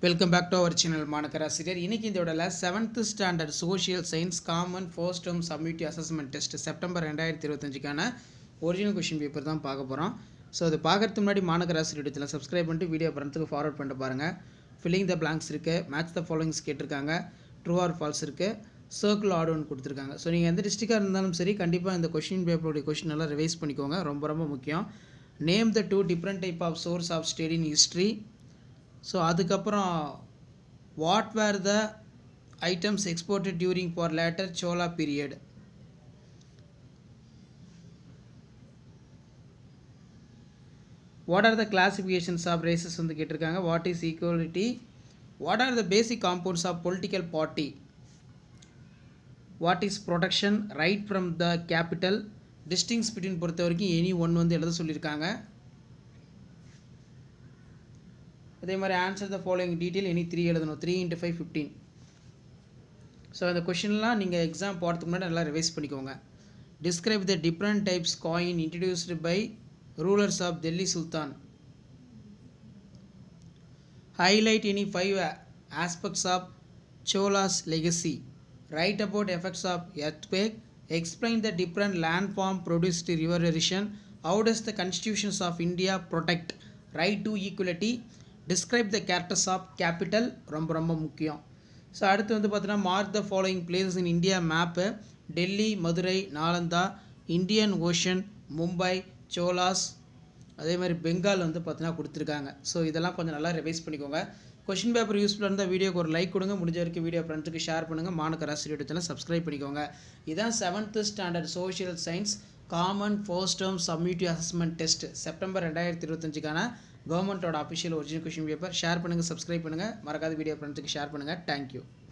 Welcome back to our channel மாணக்கராசிரியர். இன்றைக்கி இந்த விடல 7th standard social science common first term summative assessment test September 2025க்கான original question paper தான் பார்க்க போகிறோம். ஸோ அது பார்க்கறதுக்கு முன்னாடி மாணக்கராசிரியர் இடத்துல சப்ஸ்கிரைப் பண்ணிட்டு வீடியோ படத்துக்கு ஃபார்வர்ட் பண்ணிட்டு பாருங்கள். ஃபில்லிங் த பிளாங்க்ஸ் இருக்குது, மேட்ச் த ஃபாலோயிங்ஸ் கேட்டிருக்காங்க, ட்ரூ ஆர் ஃபால்ஸ் இருக்குது, சர்க்கிள் ஆர்டர் ஒன்று கொடுத்துருக்காங்க. ஸோ நீங்கள் எந்த டிஸ்ட்ரிக்டாக இருந்தாலும் சரி கண்டிப்பாக இந்த கொஷின் பேப்பருடைய கொஷின் எல்லாம் ரிவைஸ் பண்ணிக்கோங்க. ரொம்ப முக்கியம். Name the 2 different type of source of state in history. So அதுக்கப்புறம் what were the items exported during for later Chola period. What are the classifications of races வந்து கேட்டிருக்காங்க. What is equality, what are the basic compounds of political party, what is protection, right from the capital, distinguish between பொறுத்த வரைக்கும் any one வந்து எழுத சொல்லியிருக்காங்க. அதே மாதிரி answer the following detail any 3 எழுதணும். 3 × 5 15. ஸோ இந்த கொஷின்லாம் நீங்கள் எக்ஸாம் போகிறதுக்கு முன்னாடி நல்லா ரிவைஸ் பண்ணிக்கோங்க. Describe the different types coin introduced by rulers of Delhi sultan. Highlight any 5 aspects of Cholas legacy. Write about effects of earthquake. Explain the different land form produced river erosion. How does the constitutions of India protect right to equality. Describe the characters of capital. ரொம்ப முக்கியம். So அடுத்து வந்து பார்த்தீங்கன்னா mark the following places in India map. Delhi, Madurai, Nalanda, Indian ocean, Mumbai, Cholas, அதே மாதிரி பெங்கால் வந்து பார்த்தீங்கன்னா கொடுத்துருக்காங்க. ஸோ இதெல்லாம் கொஞ்சம் நல்லா ரிவைஸ் பண்ணிக்கோங்க. கொஷின் பேப்பர் யூஸ்ஃபுல்லாக இருந்தால் வீடியோக்கு ஒரு லைக் கொடுங்க, முடிஞ்ச வரைக்கும் வீடியோ ஃப்ரெண்ட்ஸுக்கு ஷேர் பண்ணுங்கள். மாணக்கராசிரியர் சேனலை சப்ஸ்கிரைப் பண்ணிக்கோங்க. இதான் 7th standard social science common first term summative assessment test September 2025க்கான கவர்மெண்ட்டோட official original question paper. Share பண்ணுங்கள், சப்ஸ்கிரைப் பண்ணுங்கள், மறக்காத வீடியோ ஃப்ரெண்ட்ஸுக்கு ஷேர் பண்ணுங்கள். தேங்க்யூ.